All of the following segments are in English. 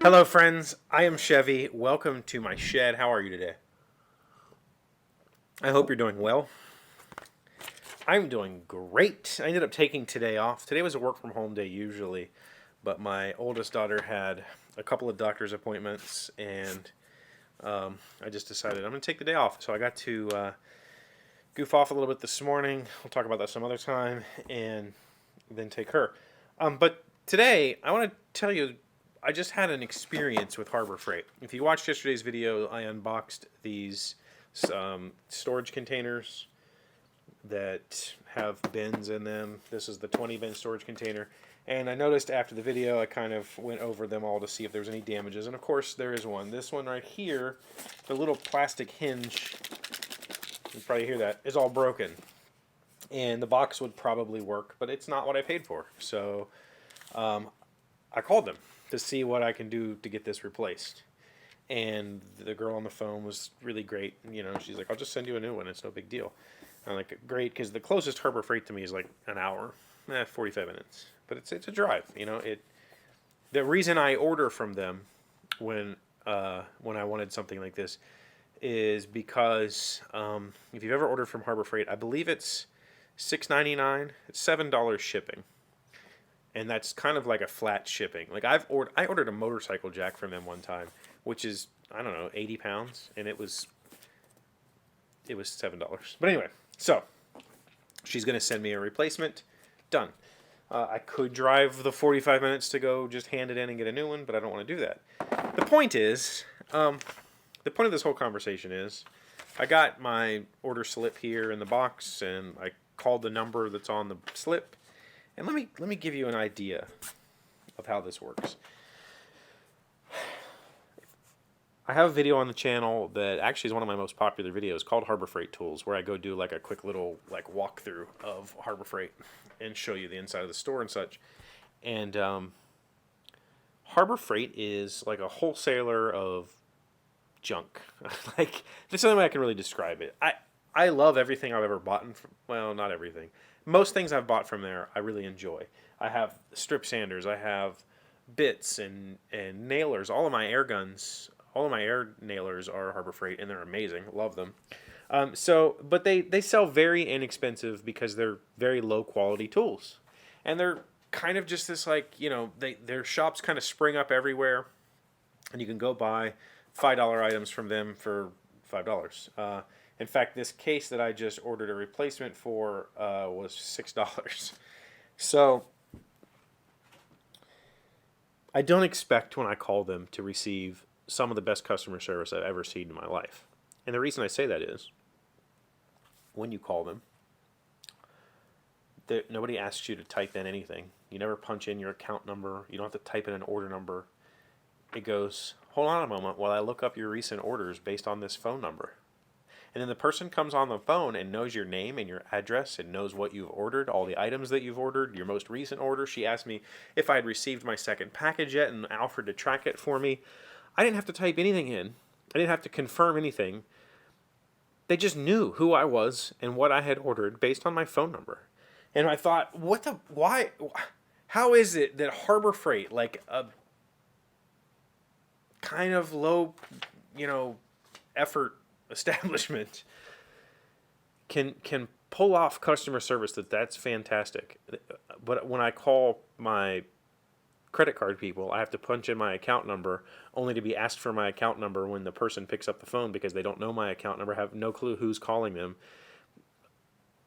Hello, friends. I am Chevee. Welcome to my shed. How are you today? I hope you're doing well. I'm doing great. I ended up taking today off. Today was a work from home day usually, but my oldest daughter had a couple of doctor's appointments, and I just decided I'm going to take the day off. So I got to goof off a little bit this morning. We'll talk about that some other time, and then take her. But today, I want to tell you I just had an experience with Harbor Freight. If you watched yesterday's video, I unboxed these storage containers that have bins in them. This is the 20 bin storage container. And I noticed after the video, I kind of went over them all to see if there was any damages. And of course, there is one. This one right here, the little plastic hinge, you probably hear that, is all broken. And the box would probably work, but it's not what I paid for. So I called them to see what I can do to get this replaced. And the girl on the phone was really great. You know, she's like, I'll just send you a new one. It's no big deal. I'm like, great, because the closest Harbor Freight to me is like an hour, 45 minutes. But it's a drive, you know. The reason I order from them when I wanted something like this is because if you've ever ordered from Harbor Freight, I believe it's $6.99. It's $7 shipping, and that's kind of like a flat shipping. Like I ordered a motorcycle jack from them one time, which is, I don't know, 80 pounds, and it was $7. But anyway, so she's gonna send me a replacement. Done. I could drive the 45 minutes to go just hand it in and get a new one, but I don't want to do that. The point is, the point of this whole conversation is, I got my order slip here in the box, and I called the number that's on the slip. And let me give you an idea of how this works. I have a video on the channel that actually is one of my most popular videos called Harbor Freight Tools, where I go do like a quick little like walkthrough of Harbor Freight and show you the inside of the store and such. And Harbor Freight is like a wholesaler of junk. Like, there's the only way I can really describe it. I love everything I've ever bought. Well, not everything. Most things I've bought from there, I really enjoy. I have strip sanders. I have bits and nailers. All of my air guns, all of my air nailers are Harbor Freight, and they're amazing. Love them. But they sell very inexpensive because they're very low quality tools, and they're kind of just this, like, you know, their shops kind of spring up everywhere, and you can go buy $5 items from them for $5. In fact, this case that I just ordered a replacement for was $6. So I don't expect when I call them to receive some of the best customer service I've ever seen in my life. And the reason I say that is, when you call them, nobody asks you to type in anything. You never punch in your account number. You don't have to type in an order number. It goes, hold on a moment while I look up your recent orders based on this phone number. And then the person comes on the phone and knows your name and your address and knows what you've ordered, all the items that you've ordered, your most recent order. She asked me if I had received my second package yet and offered to track it for me. I didn't have to type anything in. I didn't have to confirm anything. They just knew who I was and what I had ordered based on my phone number. And I thought, why, how is it that Harbor Freight, like a kind of low, effort establishment, can pull off customer service that's fantastic? But when I call my credit card people, I have to punch in my account number only to be asked for my account number when the person picks up the phone because they don't know my account number, have no clue who's calling them.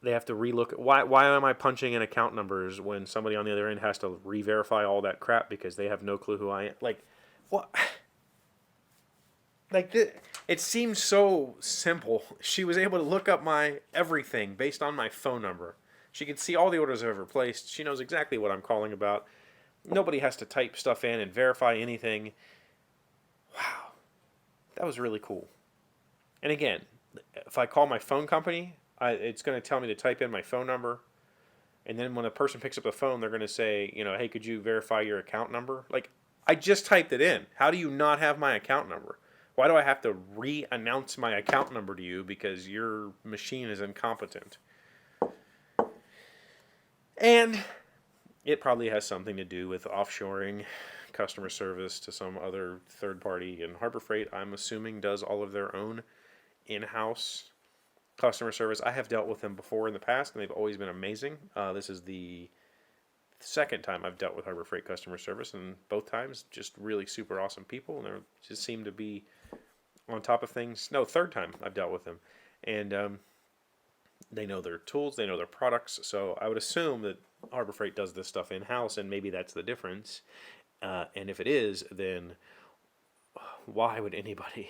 They have to relook at why am I punching in account numbers when somebody on the other end has to re-verify all that crap because they have no clue who I am. Like, what? Like, it seems so simple. She was able to look up my everything based on my phone number. She could see all the orders I've ever placed. She knows exactly what I'm calling about. Nobody has to type stuff in and verify anything. Wow. That was really cool. And again, if I call my phone company, it's going to tell me to type in my phone number. And then when a person picks up the phone, they're going to say, hey, could you verify your account number? Like, I just typed it in. How do you not have my account number? Why do I have to re-announce my account number to you because your machine is incompetent? And it probably has something to do with offshoring customer service to some other third party, and Harbor Freight, I'm assuming, does all of their own in-house customer service. I have dealt with them before in the past, and they've always been amazing. This is the second time I've dealt with Harbor Freight customer service, and both times just really super awesome people, and they just seem to be on top of things. No, third time I've dealt with them, and they know their tools, they know their products, so I would assume that Harbor Freight does this stuff in-house, and maybe that's the difference. And if it is, then why would anybody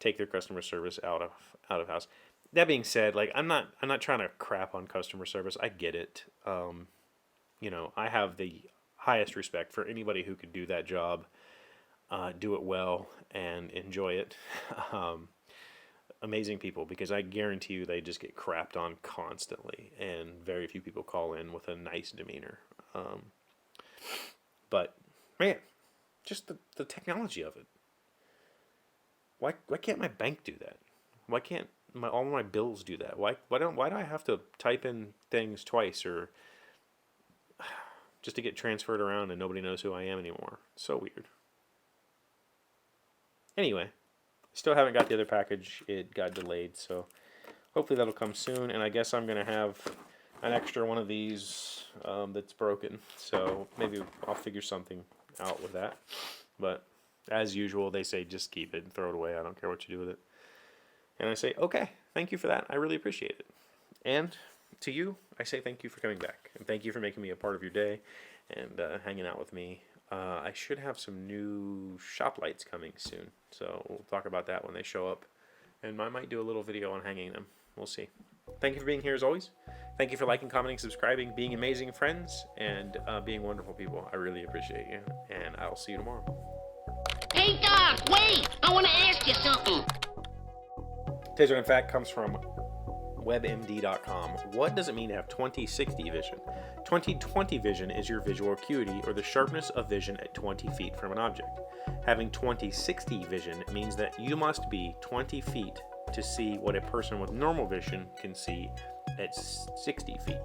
take their customer service out of house? That being said, like I'm not trying to crap on customer service. I get it. You know, I have the highest respect for anybody who could do that job, do it well, and enjoy it. Amazing people, because I guarantee you they just get crapped on constantly, and very few people call in with a nice demeanor. But man, just the technology of it. Why can't my bank do that? Why can't all my bills do that? Why do I have to type in things twice, or just to get transferred around and nobody knows who I am anymore? So weird. Anyway, still haven't got the other package. It got delayed, so hopefully that'll come soon. And I guess I'm gonna have an extra one of these that's broken, so maybe I'll figure something out with that. But as usual, they say just keep it and throw it away. I don't care what you do with it. And I say, okay, thank you for that. I really appreciate it. And to you, I say thank you for coming back, and thank you for making me a part of your day and hanging out with me. I should have some new shop lights coming soon, so we'll talk about that when they show up, and I might do a little video on hanging them. We'll see. Thank you for being here as always. Thank you for liking, commenting, subscribing, being amazing friends, and being wonderful people. I really appreciate you, and I'll see you tomorrow. Hey, Doc, wait! I want to ask you something. Today's random fact comes from webmd.com. What does it mean to have 20/60 vision? 20/20 vision is your visual acuity, or the sharpness of vision at 20 feet from an object. Having 20/60 vision means that you must be 20 feet to see what a person with normal vision can see at 60 feet.